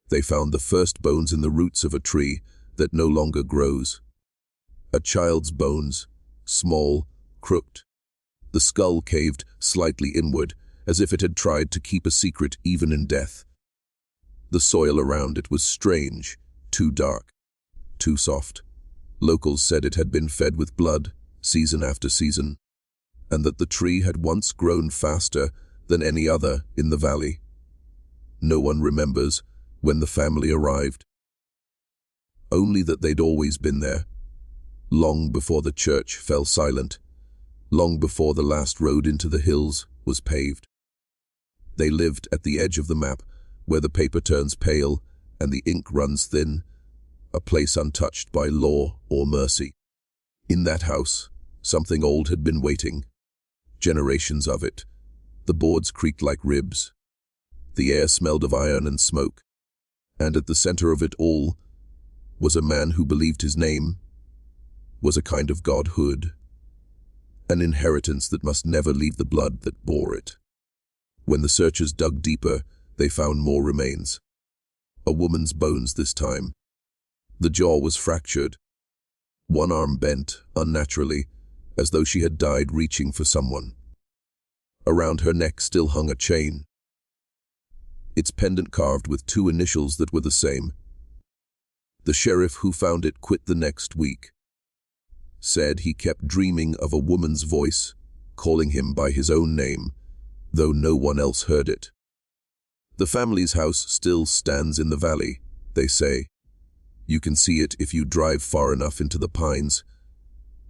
They found the first bones in the roots of a tree that no longer grows. A child's bones, small, crooked. The skull caved slightly inward, as if it had tried to keep a secret even in death. The soil around it was strange, too dark, too soft. Locals said it had been fed with blood, season after season, and that the tree had once grown faster than any other in the valley. No one remembers when the family arrived. Only that they'd always been there, long before the church fell silent, long before the last road into the hills was paved. They lived at the edge of the map, where the paper turns pale and the ink runs thin, a place untouched by law or mercy. In that house, something old had been waiting. Generations of it. The boards creaked like ribs. The air smelled of iron and smoke. And at the center of it all was a man who believed his name was a kind of godhood, an inheritance that must never leave the blood that bore it. When the searchers dug deeper, they found more remains. A woman's bones this time. The jaw was fractured. One arm bent, unnaturally, as though she had died reaching for someone. Around her neck still hung a chain, its pendant carved with two initials that were the same. The sheriff who found it quit the next week. Said he kept dreaming of a woman's voice, calling him by his own name, though no one else heard it. The family's house still stands in the valley, they say. You can see it if you drive far enough into the pines.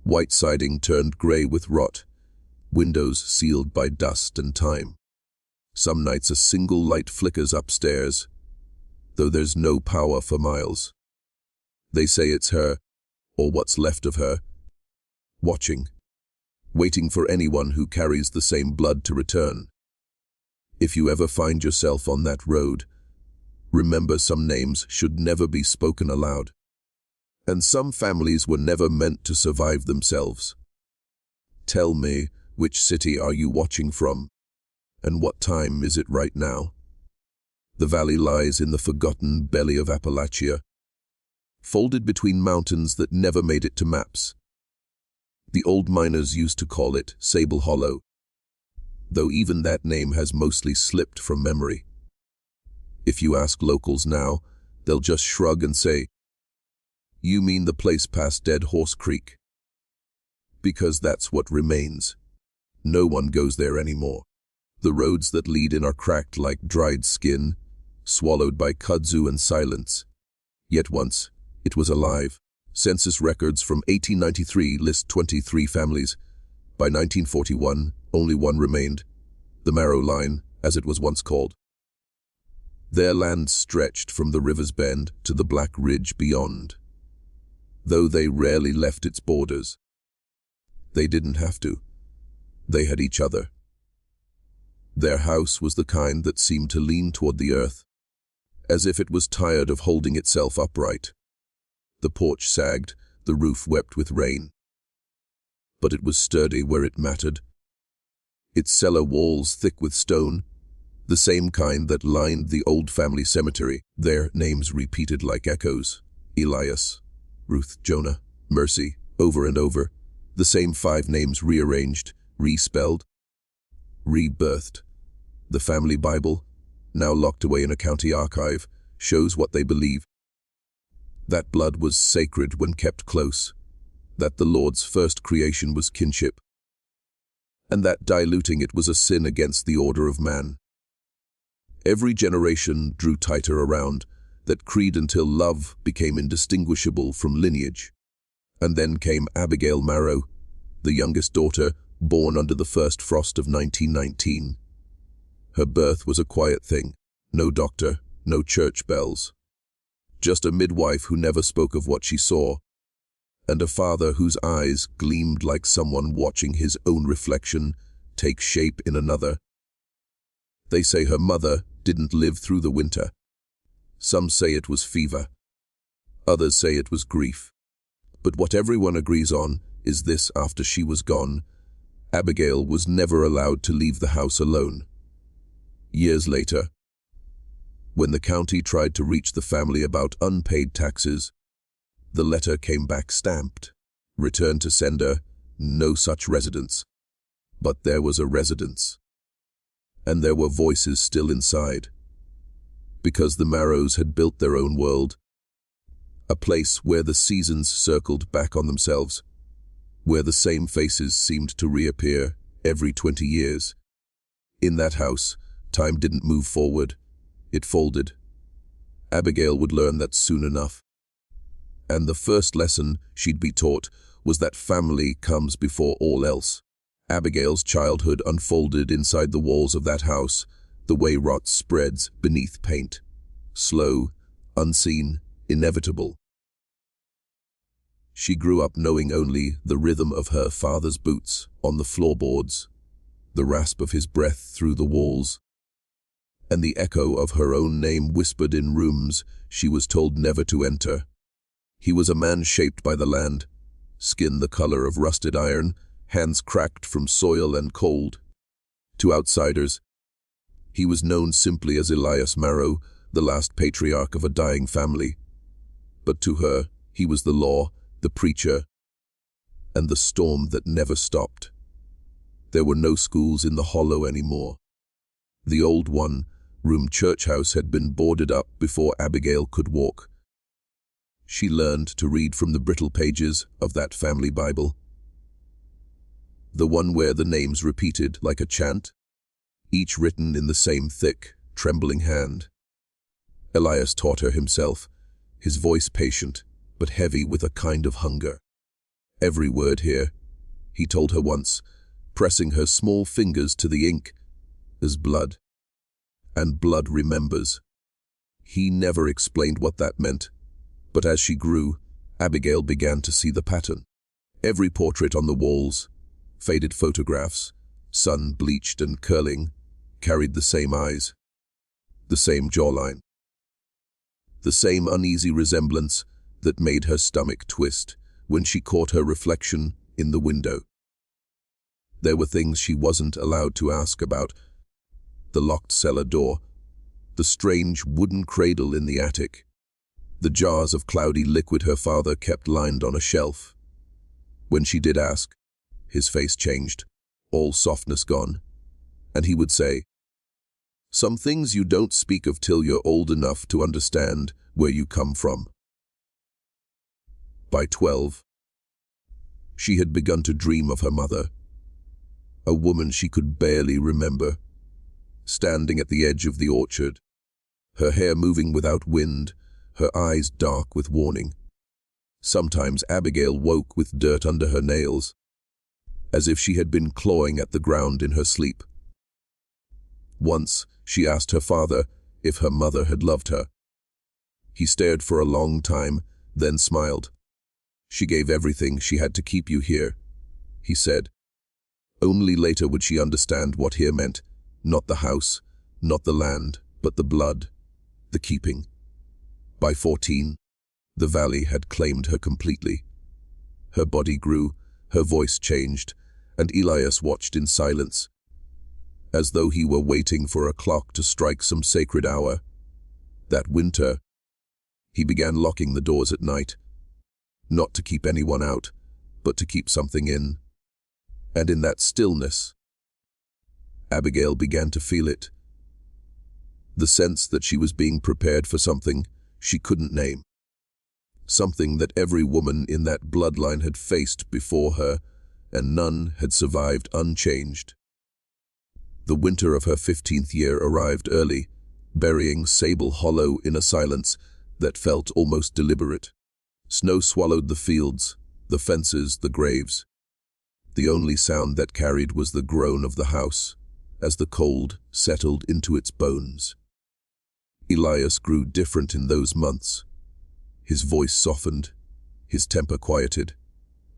White siding turned gray with rot, windows sealed by dust and time. Some nights a single light flickers upstairs, though there's no power for miles. They say it's her, or what's left of her, watching, waiting for anyone who carries the same blood to return. If you ever find yourself on that road, remember some names should never be spoken aloud. And some families were never meant to survive themselves. Tell me, which city are you watching from? And what time is it right now? The valley lies in the forgotten belly of Appalachia, folded between mountains that never made it to maps. The old miners used to call it Sable Hollow, though even that name has mostly slipped from memory. If you ask locals now, they'll just shrug and say, "You mean the place past Dead Horse Creek?" Because that's what remains. No one goes there anymore. The roads that lead in are cracked like dried skin, swallowed by kudzu and silence. Yet once, it was alive. Census records from 1893 list 23 families. By 1941, only one remained, the Marrow Line, as it was once called. Their land stretched from the river's bend to the Black Ridge beyond, though they rarely left its borders. They didn't have to. They had each other. Their house was the kind that seemed to lean toward the earth, as if it was tired of holding itself upright. The porch sagged, the roof wept with rain. But it was sturdy where it mattered. Its cellar walls thick with stone, the same kind that lined the old family cemetery, their names repeated like echoes. Elias, Ruth, Jonah, Mercy, over and over. The same 5 names rearranged, respelled, rebirthed. The family Bible, now locked away in a county archive, shows what they believe. That blood was sacred when kept close, that the Lord's first creation was kinship, and that diluting it was a sin against the order of man. Every generation drew tighter around that creed until love became indistinguishable from lineage. And then came Abigail Marrow, the youngest daughter, born under the first frost of 1919. Her birth was a quiet thing. No doctor, no church bells. Just a midwife who never spoke of what she saw, and a father whose eyes gleamed like someone watching his own reflection take shape in another. They say her mother didn't live through the winter. Some say it was fever. Others say it was grief. But what everyone agrees on is this: after she was gone, Abigail was never allowed to leave the house alone. Years later, When the county tried to reach the family about unpaid taxes, the letter came back stamped. Return to sender, no such residence. But there was a residence. And there were voices still inside. Because the Marrows had built their own world. A place where the seasons circled back on themselves. Where the same faces seemed to reappear every 20 years. In that house, time didn't move forward. It folded. Abigail would learn that soon enough. And the first lesson she'd be taught was that family comes before all else. Abigail's childhood unfolded inside the walls of that house, the way rot spreads beneath paint. Slow, unseen, inevitable. She grew up knowing only the rhythm of her father's boots on the floorboards, the rasp of his breath through the walls, and the echo of her own name whispered in rooms she was told never to enter. He was a man shaped by the land, skin the color of rusted iron, hands cracked from soil and cold. To outsiders, he was known simply as Elias Marrow, the last patriarch of a dying family. But to her, he was the law, the preacher, and the storm that never stopped. There were no schools in the hollow anymore. The old one-room church house had been boarded up before Abigail could walk. She learned to read from the brittle pages of that family Bible. The one where the names repeated like a chant, each written in the same thick, trembling hand. Elias taught her himself, his voice patient, but heavy with a kind of hunger. Every word here, he told her once, pressing her small fingers to the ink, is blood. And blood remembers. He never explained what that meant, but as she grew, Abigail began to see the pattern. Every portrait on the walls, faded photographs, sun-bleached and curling, carried the same eyes, the same jawline, the same uneasy resemblance that made her stomach twist when she caught her reflection in the window. There were things she wasn't allowed to ask about. The locked cellar door, the strange wooden cradle in the attic, the jars of cloudy liquid her father kept lined on a shelf. When she did ask, his face changed, all softness gone, and he would say, "Some things you don't speak of till you're old enough to understand where you come from." By 12, she had begun to dream of her mother, a woman she could barely remember, standing at the edge of the orchard, her hair moving without wind, her eyes dark with warning. Sometimes Abigail woke with dirt under her nails, as if she had been clawing at the ground in her sleep. Once, she asked her father if her mother had loved her. He stared for a long time, then smiled. "She gave everything she had to keep you here," he said. Only later would she understand what here meant, not the house, not the land, but the blood, the keeping. By 14, the valley had claimed her completely. Her body grew, her voice changed, and Elias watched in silence, as though he were waiting for a clock to strike some sacred hour. That winter, he began locking the doors at night, not to keep anyone out, but to keep something in. And in that stillness, Abigail began to feel it. The sense that she was being prepared for something she couldn't name. Something that every woman in that bloodline had faced before her, and none had survived unchanged. The winter of her 15th year arrived early, burying Sable Hollow in a silence that felt almost deliberate. Snow swallowed the fields, the fences, the graves. The only sound that carried was the groan of the house, as the cold settled into its bones. Elias grew different in those months. His voice softened, his temper quieted,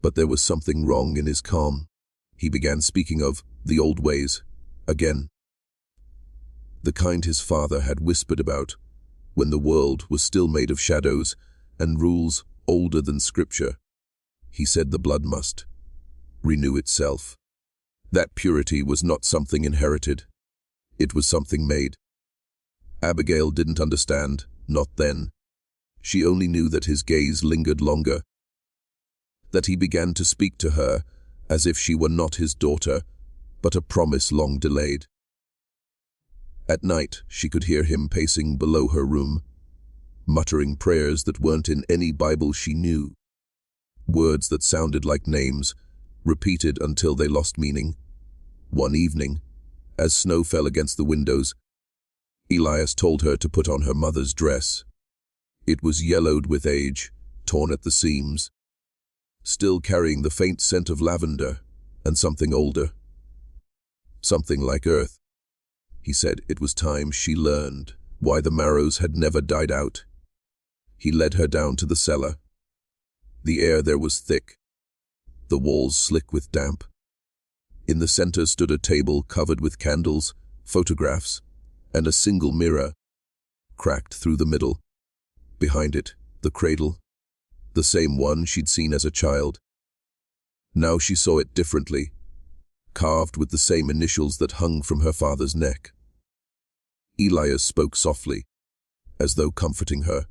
but there was something wrong in his calm. He began speaking of the old ways, again. The kind his father had whispered about, when the world was still made of shadows and rules older than scripture. He said the blood must renew itself. That purity was not something inherited. It was something made. Abigail didn't understand, not then. She only knew that his gaze lingered longer, that he began to speak to her as if she were not his daughter, but a promise long delayed. At night, she could hear him pacing below her room, muttering prayers that weren't in any Bible she knew, words that sounded like names, repeated until they lost meaning. One evening, as snow fell against the windows, Elias told her to put on her mother's dress. It was yellowed with age, torn at the seams, still carrying the faint scent of lavender and something older. Something like earth. He said it was time she learned why the marrows had never died out. He led her down to the cellar. The air there was thick, the walls slick with damp. In the center stood a table covered with candles, photographs, and a single mirror, cracked through the middle. Behind it, the cradle, the same one she'd seen as a child. Now she saw it differently, carved with the same initials that hung from her father's neck. Elias spoke softly, as though comforting her.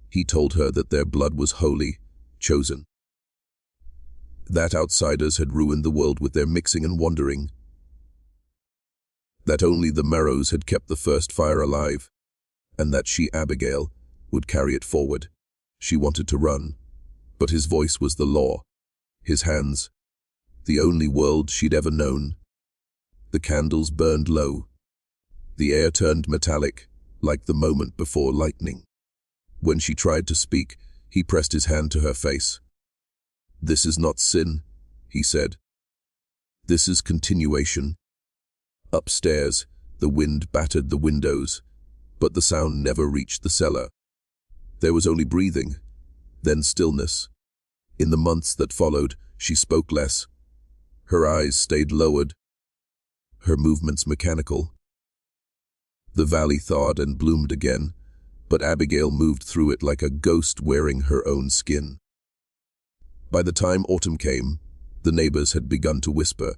He told her that their blood was holy, chosen. That outsiders had ruined the world with their mixing and wandering. That only the marrows had kept the first fire alive, and that she, Abigail, would carry it forward. She wanted to run, but his voice was the law, his hands, the only world she'd ever known. The candles burned low. The air turned metallic, like the moment before lightning. When she tried to speak, he pressed his hand to her face. "This is not sin," he said. "This is continuation." Upstairs, the wind battered the windows, but the sound never reached the cellar. There was only breathing, then stillness. In the months that followed, she spoke less. Her eyes stayed lowered, her movements mechanical. The valley thawed and bloomed again, but Abigail moved through it like a ghost wearing her own skin. By the time autumn came, the neighbors had begun to whisper.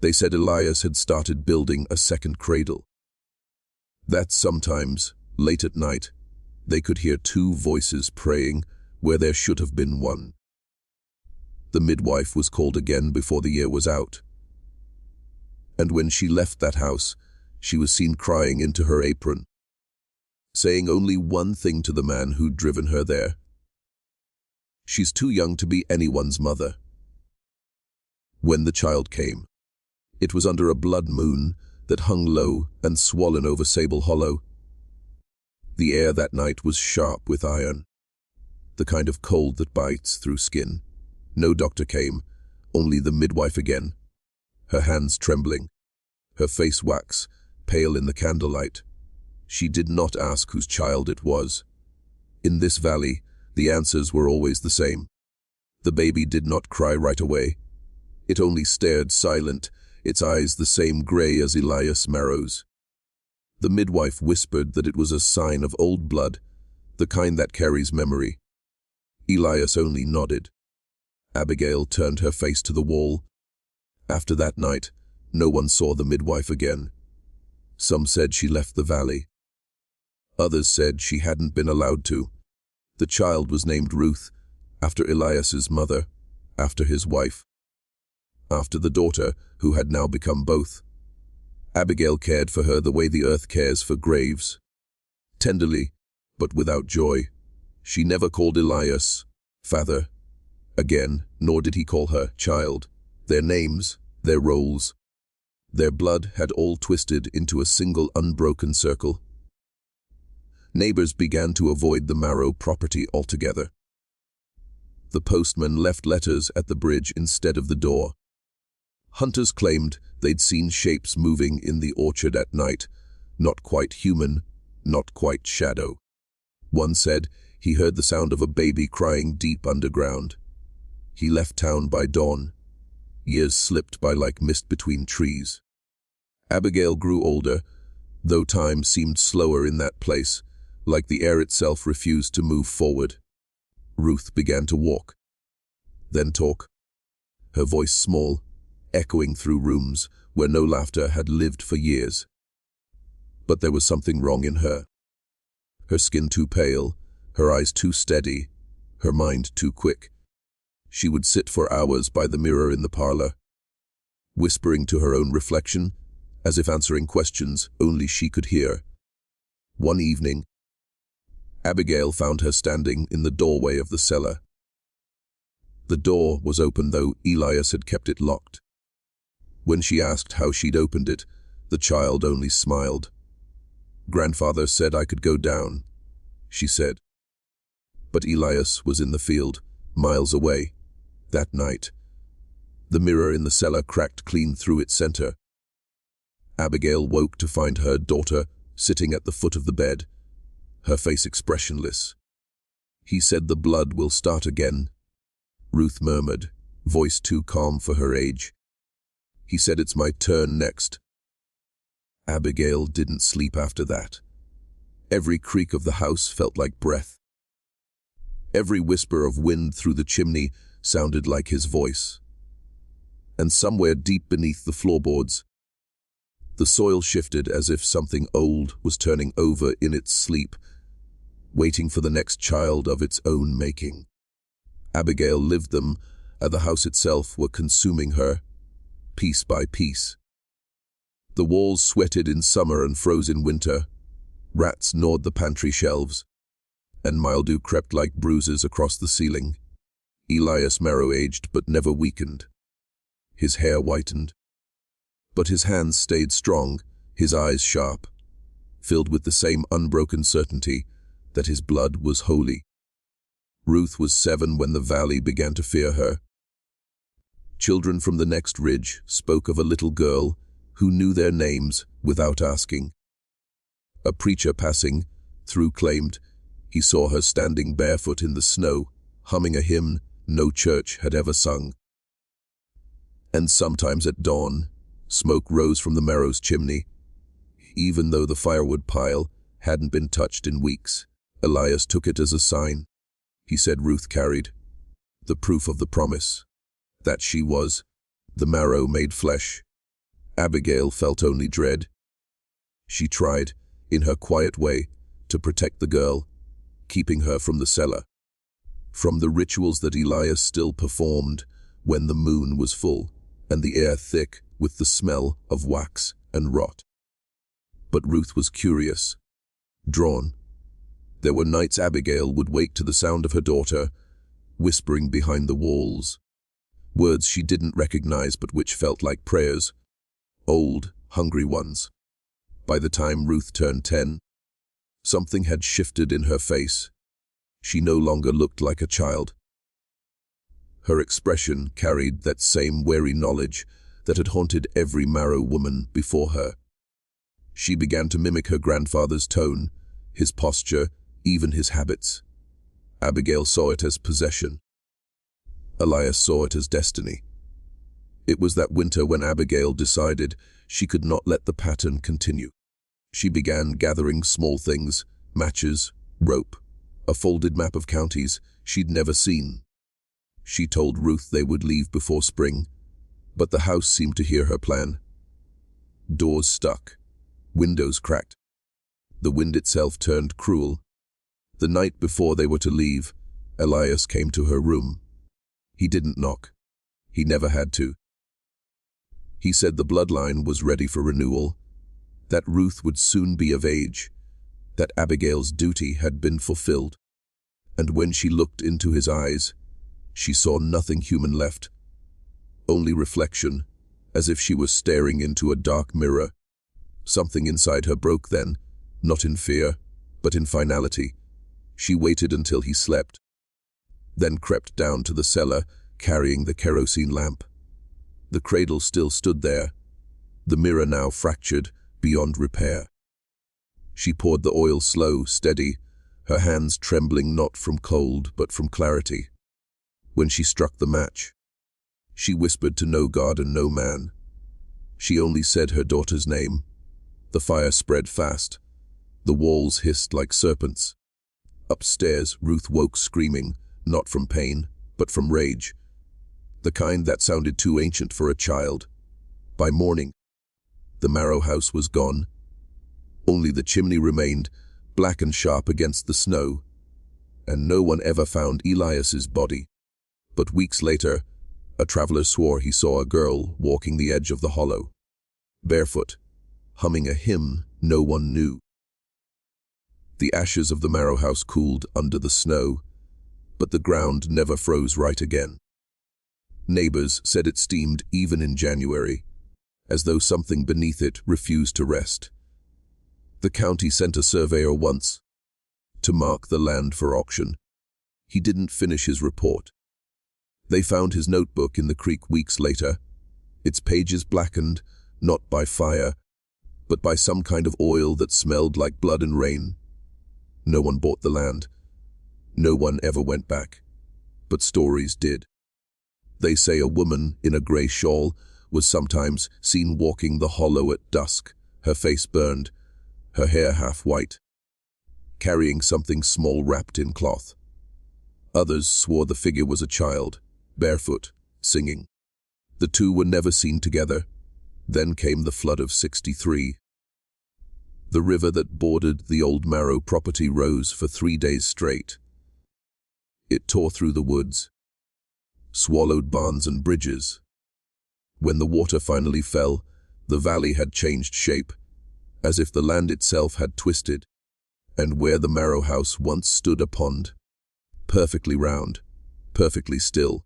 They said Elias had started building a second cradle. That sometimes, late at night, they could hear two voices praying where there should have been one. The midwife was called again before the year was out. And when she left that house, she was seen crying into her apron, saying only one thing to the man who'd driven her there. "She's too young to be anyone's mother." When the child came, it was under a blood moon that hung low and swollen over Sable Hollow. The air that night was sharp with iron, the kind of cold that bites through skin. No doctor came, only the midwife again, her hands trembling, her face wax, pale in the candlelight. She did not ask whose child it was. In this valley, the answers were always the same. The baby did not cry right away. It only stared silent, its eyes the same gray as Elias Marrow's. The midwife whispered that it was a sign of old blood, the kind that carries memory. Elias only nodded. Abigail turned her face to the wall. After that night, no one saw the midwife again. Some said she left the valley. Others said she hadn't been allowed to. The child was named Ruth, after Elias's mother, after his wife, after the daughter who had now become both. Abigail cared for her the way the earth cares for graves. Tenderly, but without joy. She never called Elias father again, nor did he call her child. Their names, their roles, their blood had all twisted into a single unbroken circle. Neighbors began to avoid the Marrow property altogether. The postman left letters at the bridge instead of the door. Hunters claimed they'd seen shapes moving in the orchard at night, not quite human, not quite shadow. One said he heard the sound of a baby crying deep underground. He left town by dawn. Years slipped by like mist between trees. Abigail grew older, though time seemed slower in that place, like the air itself refused to move forward. Ruth began to walk, then talk, her voice small, echoing through rooms where no laughter had lived for years. But there was something wrong in her. Her skin too pale, her eyes too steady, her mind too quick. She would sit for hours by the mirror in the parlor, whispering to her own reflection, as if answering questions only she could hear. One evening, Abigail found her standing in the doorway of the cellar. The door was open, though Elias had kept it locked. When she asked how she'd opened it, the child only smiled. "Grandfather said I could go down," she said. But Elias was in the field, miles away. That night, the mirror in the cellar cracked clean through its center. Abigail woke to find her daughter sitting at the foot of the bed, her face expressionless. "He said the blood will start again," Ruth murmured, voice too calm for her age. "He said it's my turn next." Abigail didn't sleep after that. Every creak of the house felt like breath. Every whisper of wind through the chimney sounded like his voice. And somewhere deep beneath the floorboards, the soil shifted as if something old was turning over in its sleep, waiting for the next child of its own making. Abigail lived them, and the house itself were consuming her, piece by piece. The walls sweated in summer and froze in winter. Rats gnawed the pantry shelves, and mildew crept like bruises across the ceiling. Elias marrow aged but never weakened. His hair whitened, but his hands stayed strong, his eyes sharp, filled with the same unbroken certainty that his blood was holy. Ruth was 7 when the valley began to fear her. Children from the next ridge spoke of a little girl who knew their names without asking. A preacher passing through claimed he saw her standing barefoot in the snow, humming a hymn no church had ever sung. And sometimes at dawn, smoke rose from the marrow's chimney. Even though the firewood pile hadn't been touched in weeks, Elias took it as a sign. He said Ruth carried the proof of the promise, that she was the marrow made flesh. Abigail felt only dread. She tried, in her quiet way, to protect the girl, keeping her from the cellar, from the rituals that Elias still performed when the moon was full and the air thick with the smell of wax and rot. But Ruth was curious, drawn. There were nights Abigail would wake to the sound of her daughter whispering behind the walls, words she didn't recognize but which felt like prayers, old, hungry ones. By the time Ruth turned 10, something had shifted in her face. She no longer looked like a child. Her expression carried that same wary knowledge that had haunted every marrow woman before her. She began to mimic her grandfather's tone, his posture, even his habits. Abigail saw it as possession. Elias saw it as destiny. It was that winter when Abigail decided she could not let the pattern continue. She began gathering small things, matches, rope, a folded map of counties she'd never seen. She told Ruth they would leave before spring, but the house seemed to hear her plan. Doors stuck, windows cracked. The wind itself turned cruel. The night before they were to leave, Elias came to her room. He didn't knock. He never had to. He said the bloodline was ready for renewal, that Ruth would soon be of age, that Abigail's duty had been fulfilled. And when she looked into his eyes, she saw nothing human left, only reflection, as if she was staring into a dark mirror. Something inside her broke then, not in fear, but in finality. She waited until he slept, then crept down to the cellar, carrying the kerosene lamp. The cradle still stood there, the mirror now fractured beyond repair. She poured the oil slow, steady, her hands trembling not from cold but from clarity. When she struck the match, she whispered to no God and no man. She only said her daughter's name. The fire spread fast. The walls hissed like serpents. Upstairs, Ruth woke screaming, not from pain, but from rage. The kind that sounded too ancient for a child. By morning, the marrow house was gone. Only the chimney remained, black and sharp against the snow, and no one ever found Elias's body. But weeks later, a traveler swore he saw a girl walking the edge of the hollow, barefoot, humming a hymn no one knew. The ashes of the Marrow house cooled under the snow, but the ground never froze right again. Neighbors said it steamed even in January, as though something beneath it refused to rest. The county sent a surveyor once to mark the land for auction. He didn't finish his report. They found his notebook in the creek weeks later, its pages blackened, not by fire, but by some kind of oil that smelled like blood and rain. No one bought the land. No one ever went back. But stories did. They say a woman in a grey shawl was sometimes seen walking the hollow at dusk, her face burned, her hair half white, carrying something small wrapped in cloth. Others swore the figure was a child, barefoot, singing. The two were never seen together. Then came the flood of '63. The river that bordered the old Marrow property rose for 3 days straight. It tore through the woods, swallowed barns and bridges. When the water finally fell, the valley had changed shape, as if the land itself had twisted, and where the Marrow house once stood a pond, perfectly round, perfectly still.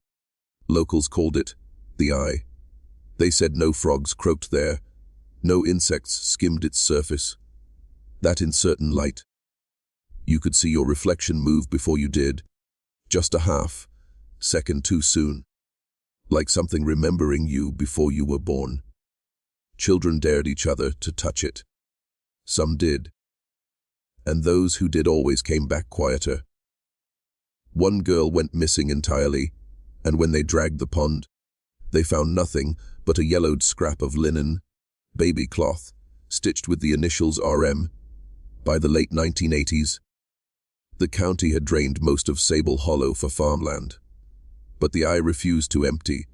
Locals called it the Eye. They said no frogs croaked there, no insects skimmed its surface, that in certain light you could see your reflection move before you did, just a half-second too soon, like something remembering you before you were born. Children dared each other to touch it. Some did, and those who did always came back quieter. One girl went missing entirely, and when they dragged the pond, they found nothing but a yellowed scrap of linen, baby cloth, stitched with the initials RM. By the late 1980s, the county had drained most of Sable Hollow for farmland, but the Eye refused to empty.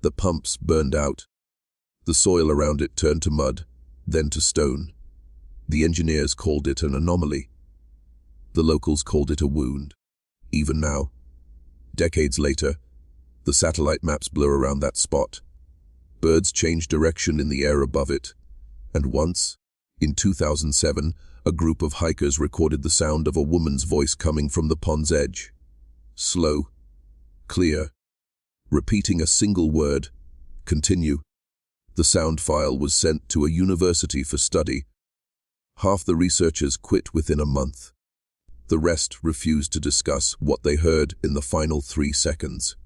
The pumps burned out. The soil around it turned to mud, then to stone. The engineers called it an anomaly. The locals called it a wound. Even now, decades later, the satellite maps blur around that spot. Birds change direction in the air above it, and once, in 2007, a group of hikers recorded the sound of a woman's voice coming from the pond's edge. Slow, clear, repeating a single word, continue. The sound file was sent to a university for study. Half the researchers quit within a month. The rest refused to discuss what they heard in the final 3 seconds.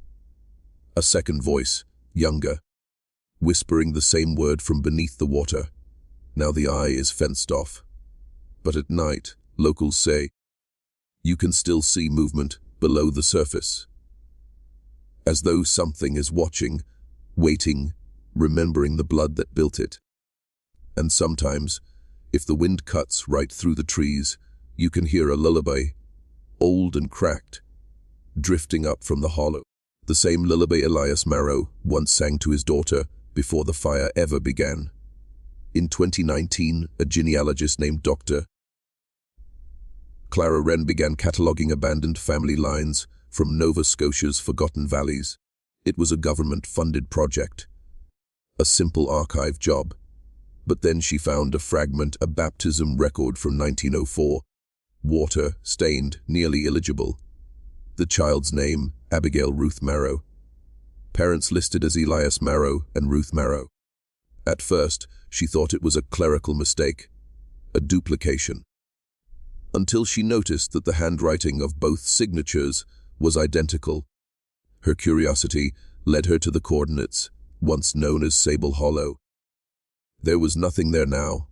A second voice, younger, whispering the same word from beneath the water. Now the Eye is fenced off. But at night, locals say, you can still see movement below the surface. As though something is watching, waiting, remembering the blood that built it. And sometimes, if the wind cuts right through the trees, you can hear a lullaby, old and cracked, drifting up from the hollow. The same lullaby Elias Marrow once sang to his daughter before the fire ever began. In 2019, a genealogist named Dr. Clara Wren began cataloguing abandoned family lines from Nova Scotia's forgotten valleys. It was a government-funded project, a simple archive job. But then she found a fragment, a baptism record from 1904, water, stained, nearly illegible. The child's name, Abigail Ruth Marrow. Parents listed as Elias Marrow and Ruth Marrow. At first, she thought it was a clerical mistake, a duplication, until she noticed that the handwriting of both signatures was identical. Her curiosity led her to the coordinates, once known as Sable Hollow. There was nothing there now,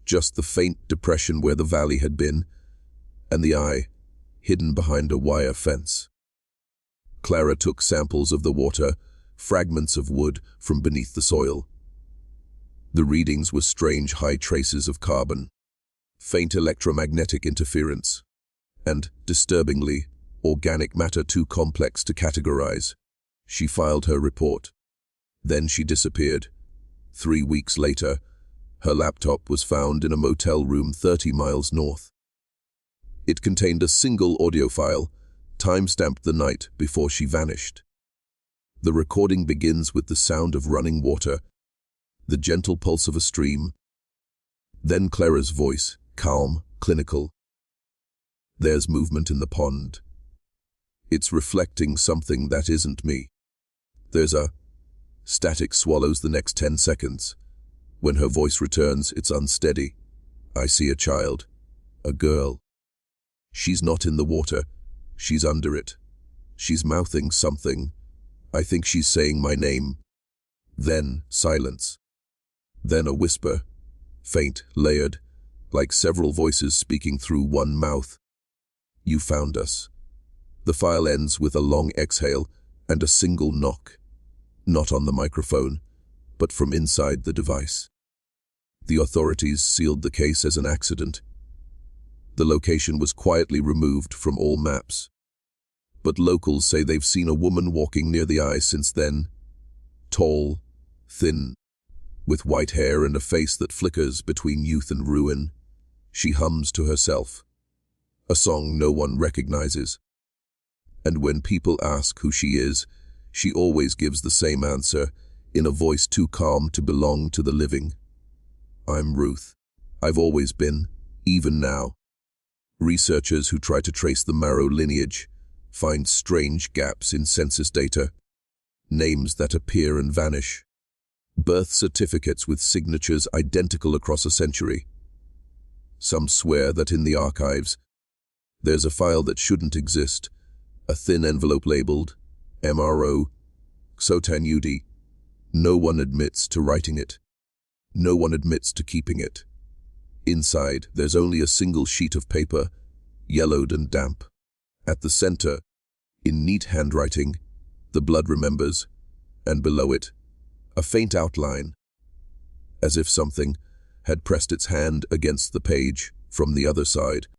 just the faint depression where the valley had been, and the Eye, hidden behind a wire fence. Clara took samples of the water, fragments of wood from beneath the soil. The readings were strange high traces of carbon, faint electromagnetic interference, and, disturbingly, organic matter too complex to categorize. She filed her report. Then she disappeared. 3 weeks later, Her laptop was found in a motel room 30 miles north. It contained a single audio file, time-stamped the night before she vanished. The recording begins with the sound of running water, the gentle pulse of a stream, then Clara's voice, calm, clinical. There's movement in the pond. It's reflecting something that isn't me. There's a static swallows the next 10 seconds. When her voice returns, it's unsteady. I see a child, a girl. She's not in the water, she's under it. She's mouthing something. I think she's saying my name. Then silence. Then a whisper, faint, layered, like several voices speaking through one mouth. You found us. The file ends with a long exhale and a single knock. Not on the microphone, but from inside the device. The authorities sealed the case as an accident. The location was quietly removed from all maps. But locals say they've seen a woman walking near the eye since then. Tall, thin, with white hair and a face that flickers between youth and ruin. She hums to herself, a song no one recognizes. And when people ask who she is, she always gives the same answer, in a voice too calm to belong to the living. I'm Ruth. I've always been, even now. Researchers who try to trace the Marrow lineage find strange gaps in census data, names that appear and vanish, birth certificates with signatures identical across a century. Some swear that in the archives, there's a file that shouldn't exist, a thin envelope labeled MRO, Xotanyudi. No one admits to writing it. No one admits to keeping it. Inside, there's only a single sheet of paper, yellowed and damp. At the center, in neat handwriting, the blood remembers, and below it, a faint outline, as if something had pressed its hand against the page from the other side.